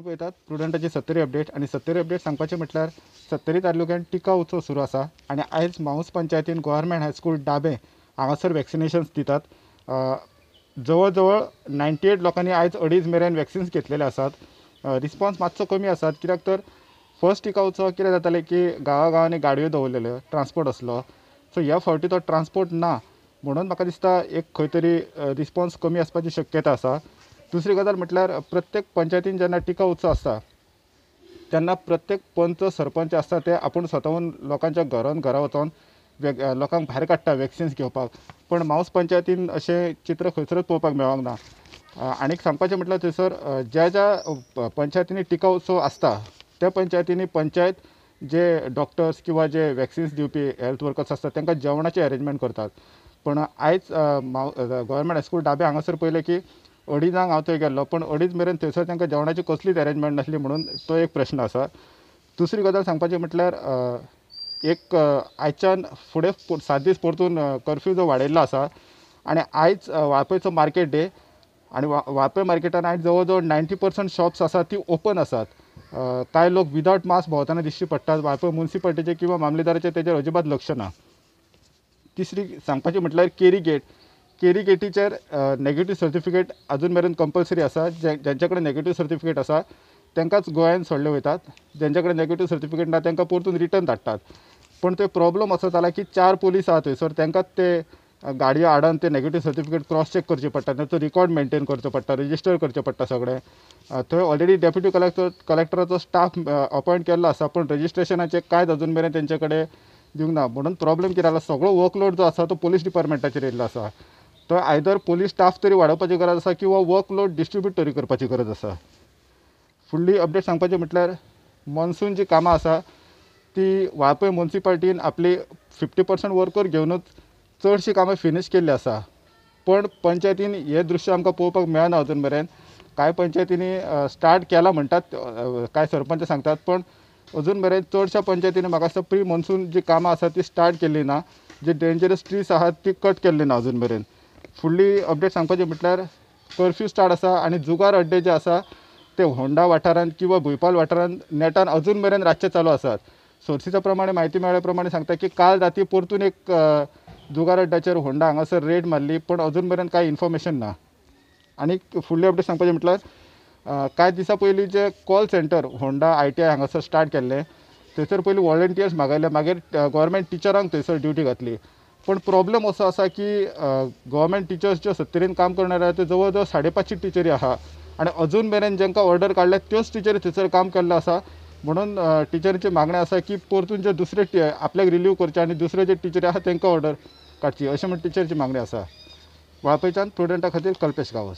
पळयतात प्रुडंटाची 70 अपडेट आणि 70 अपडेट सांगपाचें म्हटल्यार 70 तालुक्यात टिका उत्सव सुरू आसा आणि आयज माऊस पंचायतीन गव्हर्मेंट हायस्कूल डाबे हांगासर वॅक्सिनेशन्स दितात. जवळ जवळ 98 लोकांनी आयज 2:30 मेरेन वॅक्सिन्स घेतलेले आसात. रिस्पॉन्स मातसो कमी आसात कित्याक तर फर्स्ट टिका उत्सव कितें जातालें की गांवांनी गाडयो दवरलेल्यो, ट्रान्सपोर्ट आसलो. सो ह्या फावटी तो ट्रान्सपोर्ट ना म्हणून म्हाका दिसता एक खंय तरी रिस्पॉन्स कमी आसपाची शक्यता आसा. दुसरी गजाल म्हटल्यार प्रत्येक पंचायतीन जेन्ना टिका उत्सव आसता तेन्ना प्रत्येक पंच सरपंच आसता ते आपूण स्वताहून लोकांच्या घरा वचून लोकांक भायर काडटा वॅक्सिन्स घेवपाक. पण माऊस पंचायतीन अशें चित्र खंयसरूच पळोवपाक मेळोंक ना. आनीक सांगपाचें म्हटल्यार थंयसर ज्या ज्या पंचायतींनी टिका उत्सव आसता त्या पंचायतींनी पंचायत जे डॉक्टर्स किंवा जे वॅक्सिन्स दिवपी हेल्थ वर्कर्स आसतात तांकां जेवणाचें अरेंजमेंट करतात. पण आयज गव्हर्मेंट हायस्कूल डाबे हांगासर पळयलें की 2:30 हांव थंय गेल्लो पण 2:30 मेरेन थंयसर तांकां जेवणाची कसलीच अरेंजमेंट नासली म्हणून तो एक प्रश्न आसा. दुसरी गजाल सांगपाचें म्हटल्यार एक आयच्यान फुडें 7 दीस परतून कर्फ्यू जो वाडयल्लो आसा आनी आयज वाळपयचो मार्केट डे आनी वाळपय मार्केटान आयज जवळ जवळ 90% शॉप्स आसात ती ओपन आसात. कांय लोक विदावट मास्क भोंवताना दिश्टी पडटात. वाळपय म्युन्सिपाल्टीचे किंवा मामलेदाराचें तेजेर अजिबात लक्ष ना. तिसरी सांगपाचें म्हटल्यार केरी गेटीचेर नॅगेटीव सर्टिफिकेट अजून मेरेन कंपल्सरी आसा. ज्यांचे कडेन नॅगेटीव सर्टिफिकेट आसा तांकांच गोंयान सोडले वयतात. ज्यांचे कडेन नॅगेटीव सर्टिफिकेट ना तांकां परतून रिटर्न धाडटात. पण तो प्रॉब्लम असो जाला की 4 पुलीस आहा थंयसर तांकांच ते गाडयो हाडून ते नॅगेटीव सर्टिफिकेट क्रॉस चॅक करचे पडटा, तांचो रिकॉर्ड मेंटेन करचो पडटा, रजिस्टर करचें पडटा सगळें. थंय ऑलरेडी डेप्युटी कलेक्टराचो स्टाफ अपॉयंट केल्लो आसा पण रजिस्ट्रेशनाचे कांयच अजून मेरेन तेंचे कडेन दिवंक ना. म्हणून प्रॉब्लेम कितें जाला सगळो वर्कलोड जो आसा तो पुलीस डिपार्टमेंटाचेर येयल्लो आसा. तो आयदर पुलीस स्टाफ तरी वाडोवपाची गरज आसा किंवा वर्कलोड डिस्ट्रिब्यूट तरी करपाची गरज आसा. फुडली अपडेट सांगपाचें म्हटल्यार मॉन्सून जी कामां आसा ती वाळपय म्युन्सिपाल्टीन आपली 50% वर्कर घेवनूच चडशीं कामां फिनीश केल्ली आसा. पण पंचायतीन हे दृश्य आमकां पळोवपाक मेळना अजून मेरेन. कांय पंचायतींनी स्टार्ट केला म्हणटात, कांय सरपंच सांगतात, पण अजून मेरेन चडशा पंचायतींनी म्हाका दिसता प्री मॉन्सून जी कामां आसा ती स्टार्ट केल्ली ना. जी डेंजरस ट्रीज आहात ती कट केल्ली ना अजून मेरेन. फुडली अपडेट सांगपाचें म्हटल्यार कर्फ्यू स्टार्ट आसा आनी जुगार अड्डे जे आसा ते होंडा वाठारांत किंवा भुयपाल वाठारांत नेटान अजून मेरेन रातचे चालू आसात. सोर्सीच्या प्रमाणे म्हायती मेळ्ळ्या प्रमाणे सांगता की काल राती परतून एक जुगार अड्ड्याचेर होंडा हांगासर रेड मारली पण अजून मेरेन कांय इन्फॉर्मेशन ना. आनी फुडली अपडेट सांगपाचें म्हटल्यार कांय दिसां पयलीं जे कॉल सेंटर होंडा ITI हांगासर स्टार्ट केल्लें थंयसर पयलीं वॉलंटियर्स मागयले, मागीर गव्हर्मेंट टिचरांक थंयसर ड्युटी घातली. पण प्रॉब्लम असो आसा की गव्हर्मेंट टिचर्स ज्यो 70 काम करणारे त्यो जवळ जवळ 550 टिचरी आहा आनी अजून मेरेन जांकां ऑर्डर काडल्या त्योच टिचरी थंयसर काम केल्लें आसा. म्हणून टिचरीची मागणी आसा की परतून जे दुसरे आपल्याक रिलीव करचे आनी दुसरे जे टिचरी आहा तांकां ऑर्डर काडची अशें म्हण टिचरीची मागणी आसा. वाळपयच्यान प्रुडंटा खातीर कल्पेश गांवस.